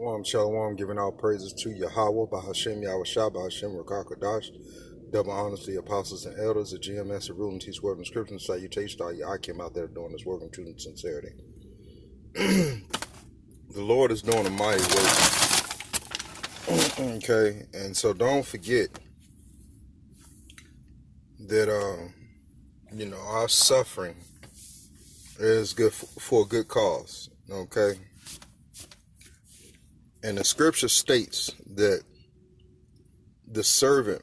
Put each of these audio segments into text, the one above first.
Shalom, giving all praises to Yahawashi, by Hashem, Yahawashi, by Hashem, Rakakadash. Double honors to the apostles and elders, the GMS, the rule and teach word and scripture, salutation to all Yahakim out there doing this work in truth and sincerity. The Lord is doing a mighty work. Okay, and so don't forget that, our suffering is good for a good cause. Okay. And the scripture states that the servant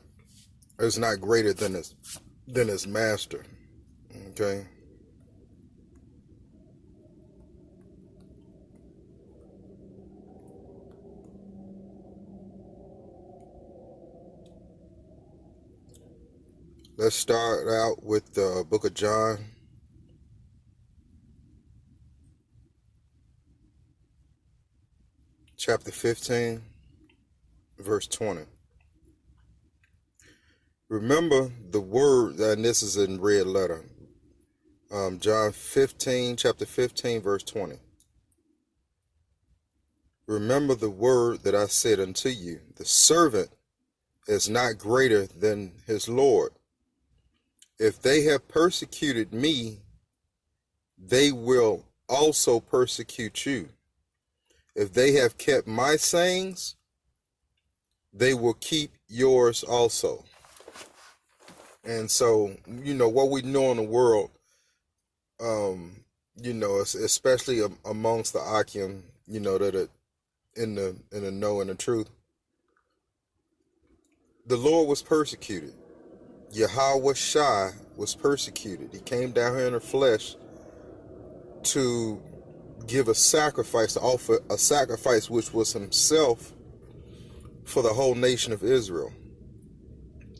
is not greater than his master. Okay. Let's start out with the book of John. Chapter 15, verse 20. Remember the word, and this is in red letter. John 15, chapter 15, verse 20. Remember the word that I said unto you, the servant is not greater than his Lord. If they have persecuted me, they will also persecute you. If they have kept my sayings, they will keep yours also. And so, what we know in the world, especially amongst the Akim, that are in the know and the truth, the Lord was persecuted. Yahawashi was persecuted. He came down here in the flesh to give a sacrifice, to offer a sacrifice which was himself for the whole nation of Israel.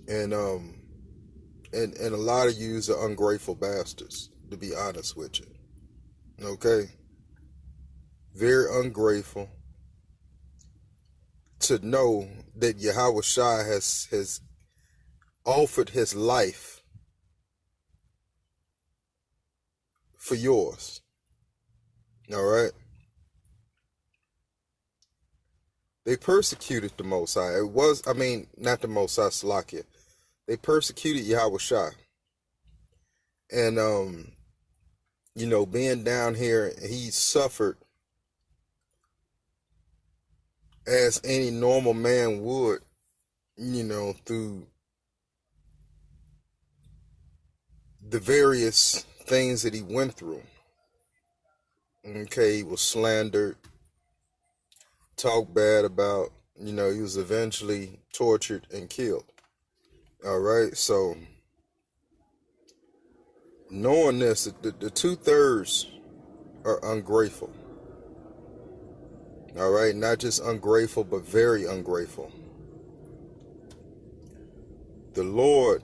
And a lot of yous are ungrateful bastards, to be honest with you. Okay? Very ungrateful to know that Yahawashi has offered his life for yours. All right? They persecuted the Most High. Not the Most High, Salakia. They persecuted Yahawashi. And, being down here, he suffered as any normal man would, through the various things that he went through. Okay, he was slandered, talked bad about, he was eventually tortured and killed. All right, so knowing this, the 2/3 are ungrateful. All right, not just ungrateful, but very ungrateful. The Lord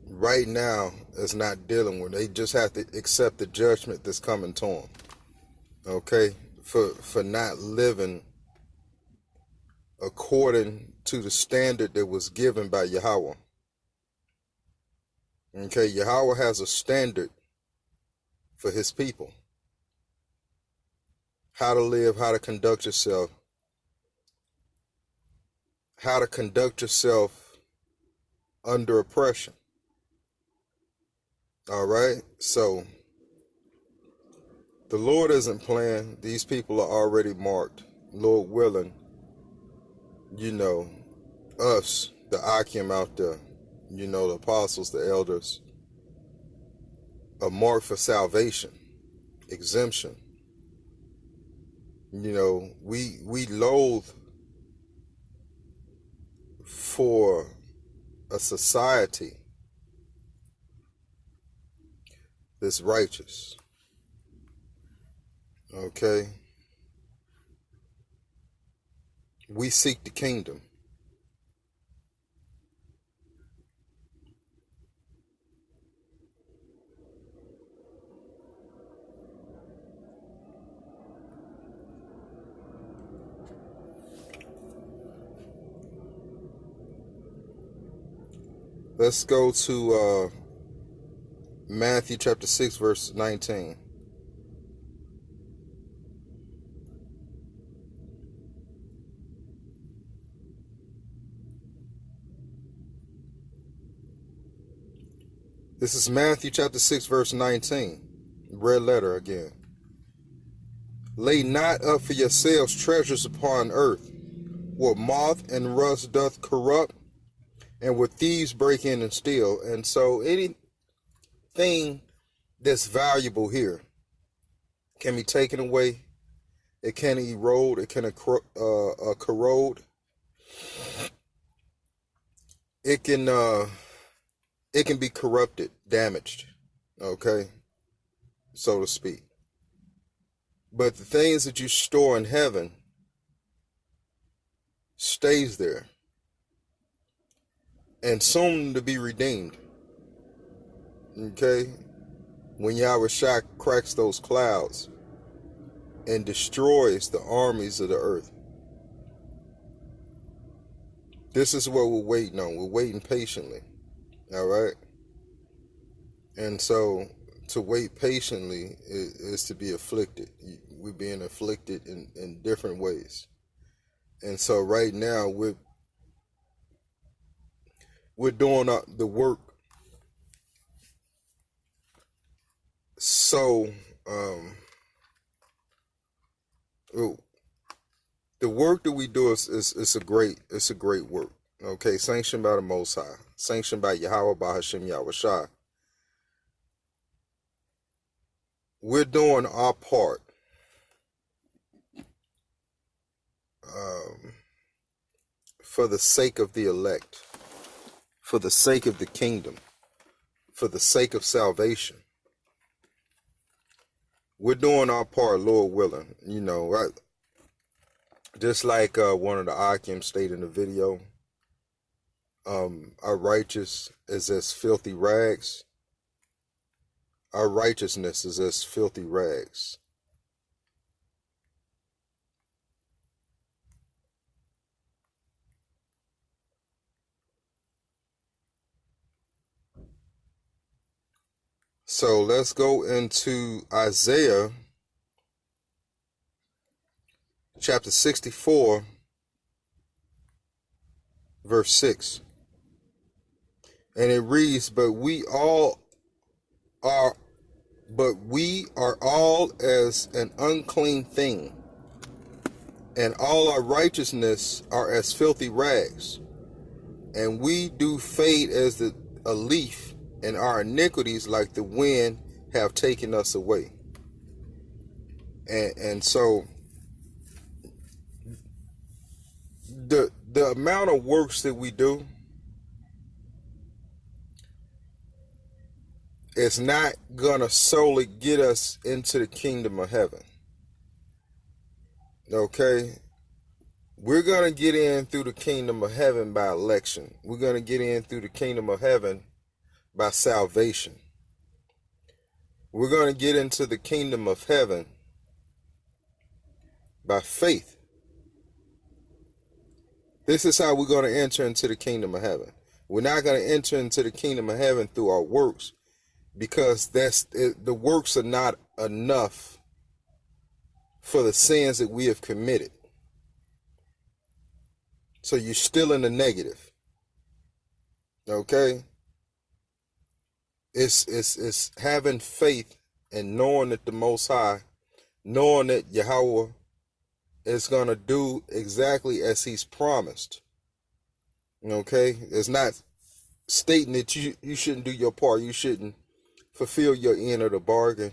right now is not dealing with it. They just have to accept the judgment that's coming to them. Okay, for not living according to the standard that was given by Yahweh. Okay, Yahweh has a standard for his people. How to live, how to conduct yourself. How to conduct yourself under oppression. All right, so the Lord isn't playing. These people are already marked. Lord willing, us, the Akim out there, the apostles, the elders, are marked for salvation, exemption. We loathe for a society that's righteous. Okay? We seek the kingdom. Let's go to Matthew chapter 6, verse 19. This is Matthew chapter 6, verse 19. Red letter again. Lay not up for yourselves treasures upon earth, where moth and rust doth corrupt, and where thieves break in and steal. And so anything that's valuable here can be taken away. It can erode. It can corrode. It can be corrupted, damaged, okay, so to speak. But the things that you store in heaven stays there and soon to be redeemed. Okay? When Yahawashi cracks those clouds and destroys the armies of the earth. This is what we're waiting on. We're waiting patiently. All right? And so to wait patiently is to be afflicted. We're being afflicted in different ways. And so right now we're doing the work. So the work that we do is a great work. Okay, sanctioned by the Most High, sanctioned by YAHAWAH, hashem, Yahawashi. We're doing our part. For the sake of the elect, for the sake of the kingdom, for the sake of salvation. We're doing our part, Lord willing. You know, right? Just like one of the Akim stated in the video, our righteous is as filthy rags. Our righteousness is as filthy rags. So let's go into Isaiah chapter 64, verse 6. And it reads, but we are all as an unclean thing, and all our righteousness are as filthy rags, and we do fade as a leaf, and our iniquities like the wind have taken us away. And so the amount of works that we do is not gonna solely get us into the kingdom of heaven. Okay? We're gonna get in through the kingdom of heaven by election. We're gonna get in through the kingdom of heaven by salvation. We're going to get into the kingdom of heaven by faith. This is how we're going to enter into the kingdom of heaven. We're not going to enter into the kingdom of heaven through our works, because the works are not enough for the sins that we have committed. So you're still in the negative. Okay? It's having faith and knowing that the Most High, knowing that Yahawashi is going to do exactly as he's promised. Okay? It's not stating that you shouldn't do your part. You shouldn't fulfill your end of the bargain.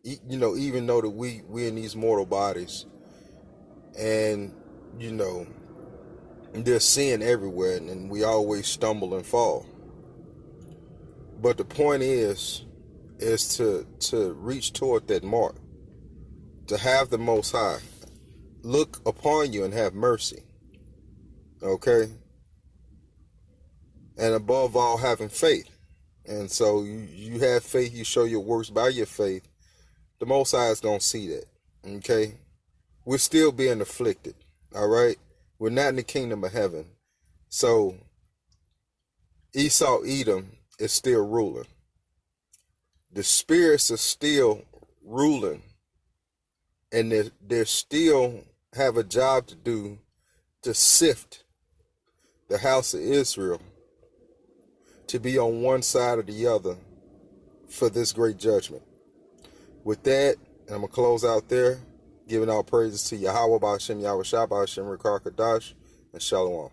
You know, even though that we're in these mortal bodies. And, you know, there's sin everywhere, and we always stumble and fall. But the point is to reach toward that mark, to have the Most High look upon you and have mercy. Okay? And above all, having faith. And so you have faith, you show your works by your faith. The Most High is going to see that. Okay? We're still being afflicted. All right? We're not in the kingdom of heaven. So Esau, Edom is still ruling. The spirits are still ruling. And they still have a job to do to sift the house of Israel to be on one side or the other for this great judgment. With that, I'm going to close out there, giving all praises to Yahawah, Hashem, Yahawashi, Hashem, Rikar Kadash, and Shalom.